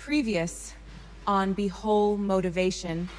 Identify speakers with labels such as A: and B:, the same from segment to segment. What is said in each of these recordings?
A: Previous on BeWhole Motivation.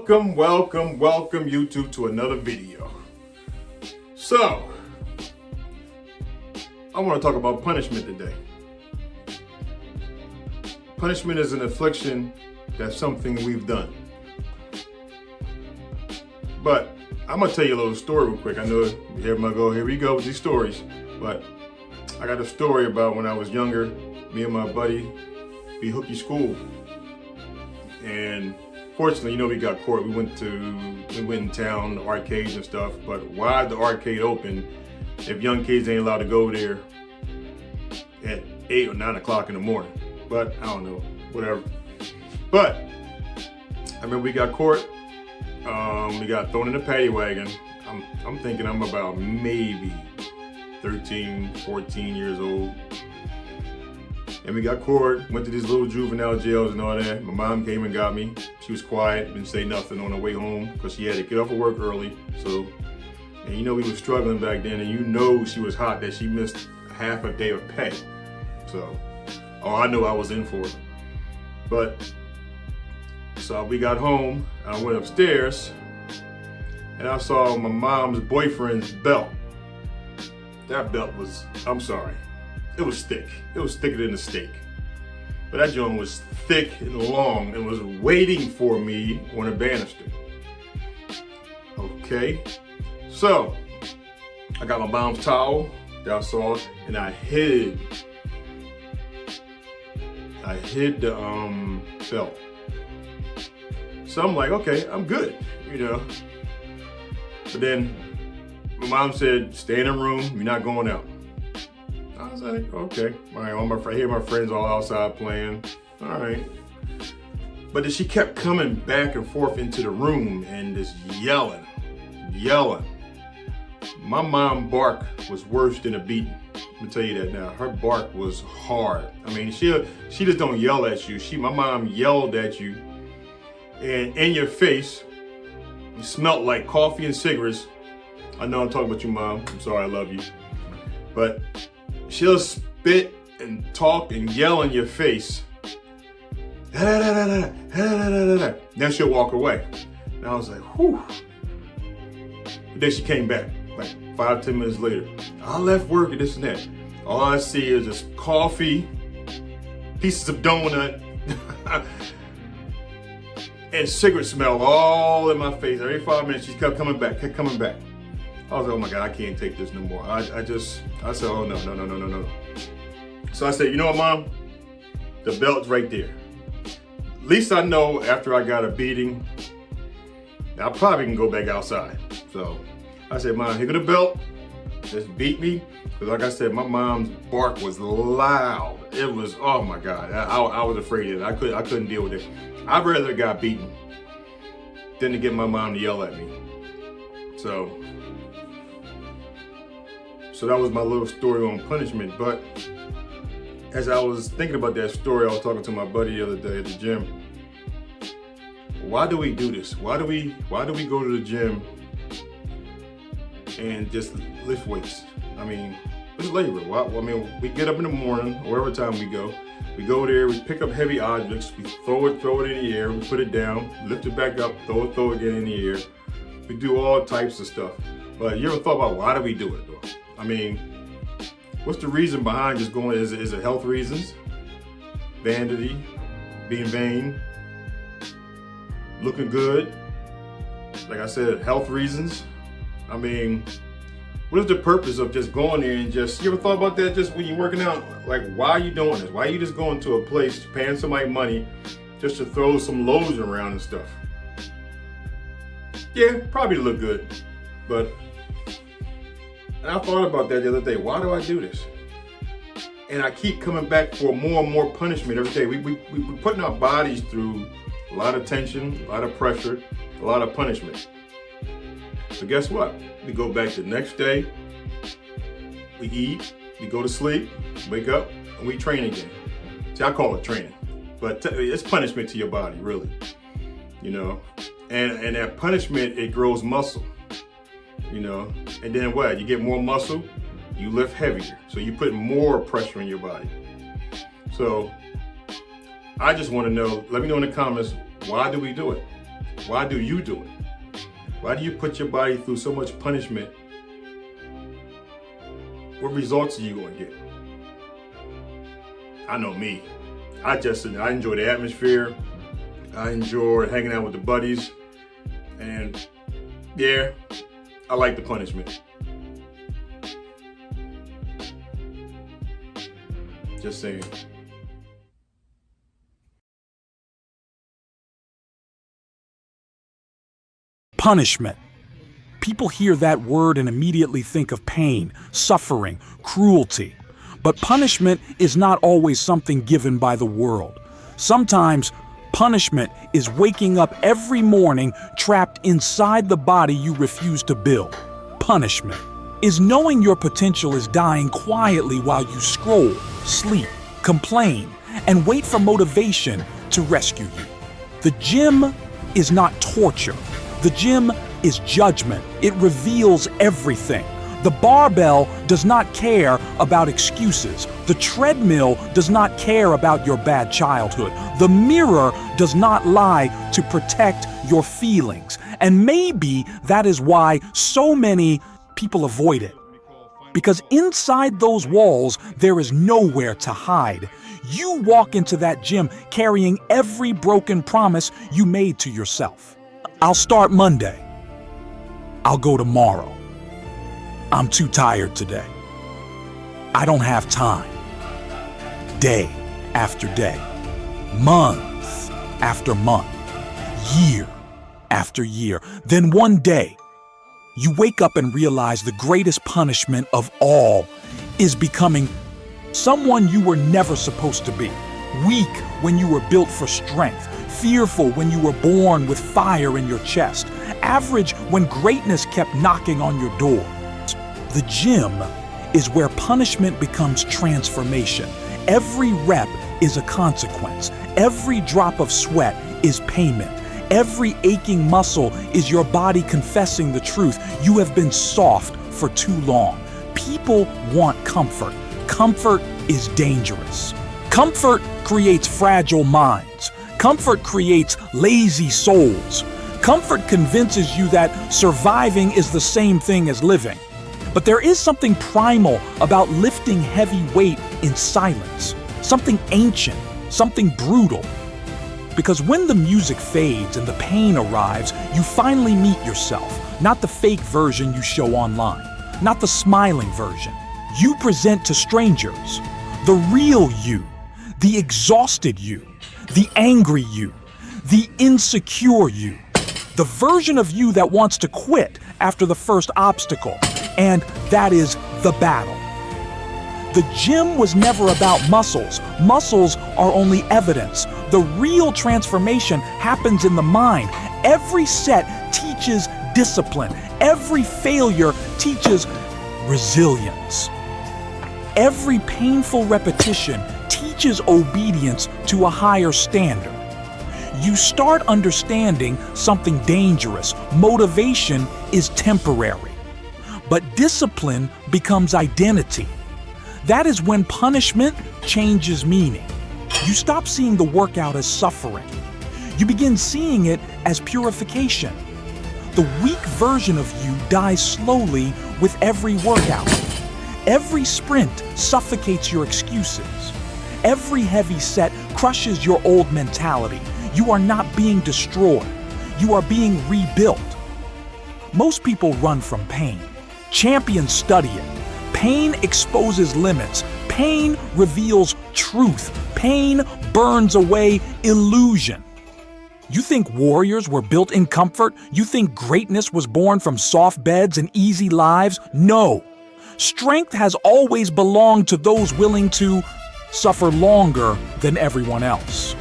B: Welcome YouTube to another video. So, I want to talk about punishment today. Punishment is an affliction. That's something we've done. But I'm going to tell you a little story real quick. I know here we go with these stories. But I got a story about when I was younger, me and my buddy, we hooky school. And fortunately, we got caught. We went in town, the arcades and stuff. But why the arcade open if young kids ain't allowed to go there at 8 or 9 o'clock in the morning? But I don't know, whatever. But I remember we got caught. We got thrown in the paddy wagon. I'm thinking I'm about maybe 13, 14 years old. And we got caught, went to these little juvenile jails and all that. My mom came and got me. She was quiet, didn't say nothing on her way home because she had to get off of work early. So, and we were struggling back then, and she was hot that she missed half a day of pay. So, I knew I was in for it. But, so we got home, I went upstairs, and I saw my mom's boyfriend's belt. That belt was, I'm sorry. It was thick. It was thicker than a steak. But that joint was thick and long and was waiting for me on a banister. Okay. So, I got my mom's towel that I saw and I hid the belt. So I'm like, okay, I'm good, But then my mom said, stay in the room, you're not going out. I was like, okay. All right, I hear my friends all outside playing. All right. But then she kept coming back and forth into the room and just yelling. My mom bark was worse than a beating. Let me tell you that now. Her bark was hard. I mean, she just don't yell at you. My mom yelled at you and in your face. It smelled like coffee and cigarettes. I know I'm talking about you, Mom. I'm sorry, I love you. But she'll spit and talk and yell in your face. Then she'll walk away. And I was like, whew. But then she came back like 5-10 minutes later. I left work and this and that. All I see is just coffee, pieces of donut, and cigarette smell all in my face. Every 5 minutes she kept coming back. I was like, oh my God, I can't take this no more. I said, oh no. So I said, you know what, Mom? The belt's right there. At least I know after I got a beating, I probably can go back outside. So I said, Mom, here go the belt. Just beat me. Because like I said, my mom's bark was loud. It was, oh my God. I was afraid of it. I couldn't deal with it. I'd rather have got beaten than to get my mom to yell at me. So that was my little story on punishment. But as I was thinking about that story, I was talking to my buddy the other day at the gym. Why do we do this? Why do we go to the gym and just lift weights? I mean, it's labor. We get up in the morning, or whatever time we go there, we pick up heavy objects, we throw it in the air, we put it down, lift it back up, throw it again in the air. We do all types of stuff. But you ever thought about why do we do it though? I mean, what's the reason behind just going? Is it health reasons? Vanity? Being vain? Looking good? Like I said, health reasons? I mean, what is the purpose of just going there and just, you ever thought about that just when you're working out? Like, why are you doing this? Why are you just going to a place, paying somebody money just to throw some loads around and stuff? Yeah, probably to look good. But, and I thought about that the other day. Why do I do this? And I keep coming back for more and more punishment every day. We're putting our bodies through a lot of tension, a lot of pressure, a lot of punishment. So guess what? We go back the next day, we eat, we go to sleep, wake up, and we train again. See, I call it training, but it's punishment to your body, really. You know, and that punishment, it grows muscle. You know, and then what? You get more muscle, you lift heavier. So you put more pressure in your body. So I just want to know, let me know in the comments, why do we do it? Why do you do it? Why do you put your body through so much punishment? What results are you going to get? I know me. I enjoy the atmosphere. I enjoy hanging out with the buddies. And yeah, I like the punishment. Just saying.
C: Punishment. People hear that word and immediately think of pain, suffering, cruelty. But punishment is not always something given by the world. Sometimes punishment is waking up every morning trapped inside the body you refuse to build. Punishment is knowing your potential is dying quietly while you scroll, sleep, complain, and wait for motivation to rescue you. The gym is not torture. The gym is judgment. It reveals everything. The barbell does not care about excuses. The treadmill does not care about your bad childhood. The mirror does not lie to protect your feelings. And maybe that is why so many people avoid it. Because inside those walls, there is nowhere to hide. You walk into that gym carrying every broken promise you made to yourself. I'll start Monday. I'll go tomorrow. I'm too tired today. I don't have time. Day after day, month after month, year after year. Then one day, you wake up and realize the greatest punishment of all is becoming someone you were never supposed to be. Weak when you were built for strength. Fearful when you were born with fire in your chest. Average when greatness kept knocking on your door. The gym is where punishment becomes transformation. Every rep is a consequence. Every drop of sweat is payment. Every aching muscle is your body confessing the truth. You have been soft for too long. People want comfort. Comfort is dangerous. Comfort creates fragile minds. Comfort creates lazy souls. Comfort convinces you that surviving is the same thing as living. But there is something primal about lifting heavy weight in silence. Something ancient, something brutal. Because when the music fades and the pain arrives, you finally meet yourself. Not the fake version you show online. Not the smiling version. You present to strangers the real you. The exhausted you, the angry you, the insecure you, the version of you that wants to quit after the first obstacle, and that is the battle. The gym was never about muscles. Muscles are only evidence. The real transformation happens in the mind. Every set teaches discipline. Every failure teaches resilience. Every painful repetition teaches obedience to a higher standard. You start understanding something dangerous. Motivation is temporary, but discipline becomes identity. That is when punishment changes meaning. You stop seeing the workout as suffering. You begin seeing it as purification. The weak version of you dies slowly with every workout. Every sprint suffocates your excuses. Every heavy set crushes your old mentality. You are not being destroyed. You are being rebuilt. Most people run from pain. Champions study it. Pain exposes limits. Pain reveals truth. Pain burns away illusion. You think warriors were built in comfort? You think greatness was born from soft beds and easy lives? No. Strength has always belonged to those willing to suffer longer than everyone else.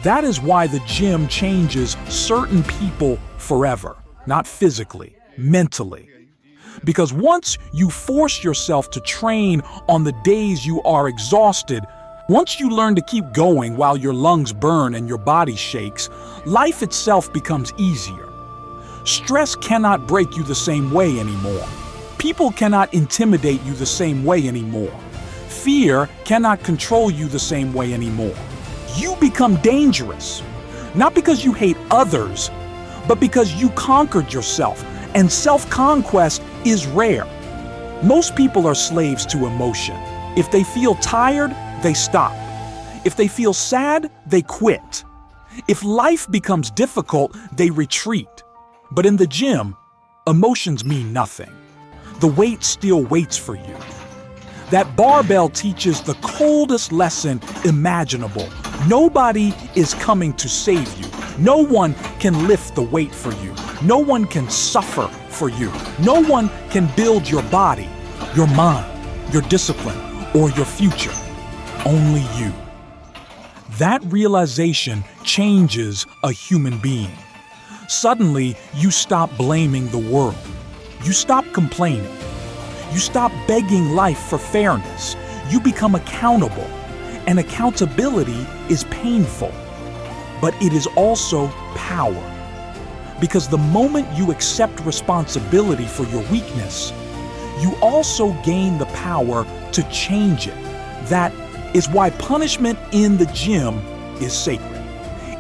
C: That is why the gym changes certain people forever, not physically, mentally. Because once you force yourself to train on the days you are exhausted, once you learn to keep going while your lungs burn and your body shakes, life itself becomes easier. Stress cannot break you the same way anymore. People cannot intimidate you the same way anymore. Fear cannot control you the same way anymore. You become dangerous, not because you hate others, but because you conquered yourself, and self-conquest is rare. Most people are slaves to emotion. If they feel tired, they stop. If they feel sad, they quit. If life becomes difficult, they retreat. But in the gym, emotions mean nothing. The weight still waits for you. That barbell teaches the coldest lesson imaginable. Nobody is coming to save you. No one can lift the weight for you. No one can suffer for you. No one can build your body, your mind, your discipline, or your future. Only you. That realization changes a human being. Suddenly, you stop blaming the world. You stop complaining. You stop begging life for fairness. You become accountable. And accountability is painful, but it is also power. Because the moment you accept responsibility for your weakness, you also gain the power to change it. That is why punishment in the gym is sacred.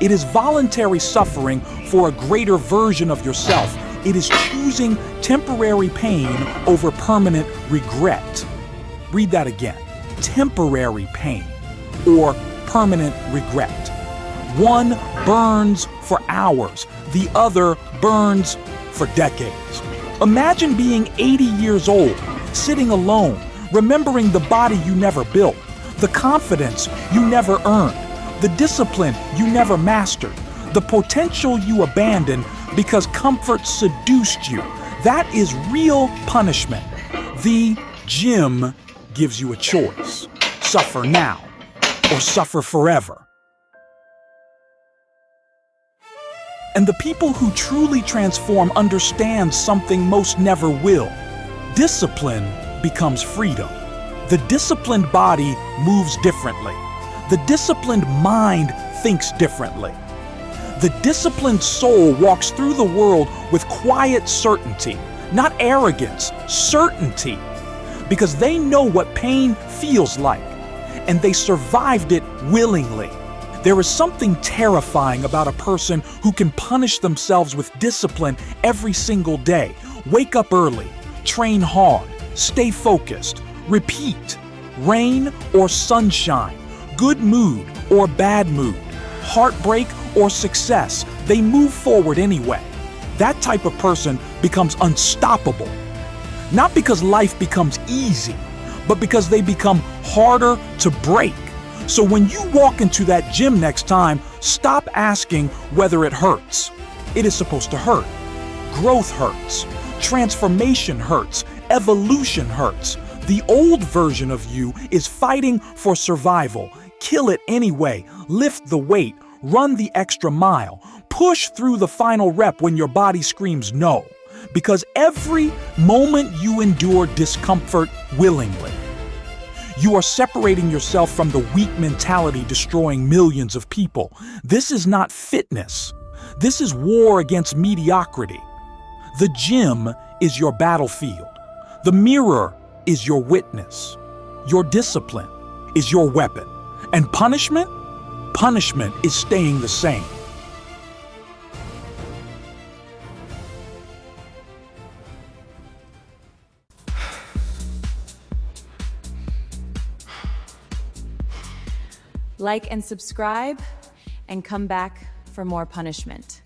C: It is voluntary suffering for a greater version of yourself. It is choosing temporary pain over permanent regret. Read that again. Temporary pain or permanent regret. One burns for hours, the other burns for decades. Imagine being 80 years old, sitting alone, remembering the body you never built, the confidence you never earned, the discipline you never mastered, the potential you abandoned because comfort seduced you. That is real punishment. The gym gives you a choice. Suffer now or suffer forever. And the people who truly transform understand something most never will. Discipline becomes freedom. The disciplined body moves differently. The disciplined mind thinks differently. The disciplined soul walks through the world with quiet certainty, not arrogance, certainty, because they know what pain feels like, and they survived it willingly. There is something terrifying about a person who can punish themselves with discipline every single day. Wake up early, train hard, stay focused, repeat, rain or sunshine, good mood or bad mood, heartbreak or success, they move forward anyway. That type of person becomes unstoppable. Not because life becomes easy, but because they become harder to break. So when you walk into that gym next time, stop asking whether it hurts. It is supposed to hurt. Growth hurts. Transformation hurts. Evolution hurts. The old version of you is fighting for survival. Kill it anyway. Lift the weight. Run the extra mile. Push through the final rep when your body screams no. Because every moment you endure discomfort willingly, you are separating yourself from the weak mentality destroying millions of people. This is not fitness. This is war against mediocrity. The gym is your battlefield. The mirror is your witness. Your discipline is your weapon. And punishment? Punishment is staying the same.
A: Like and subscribe, and come back for more punishment.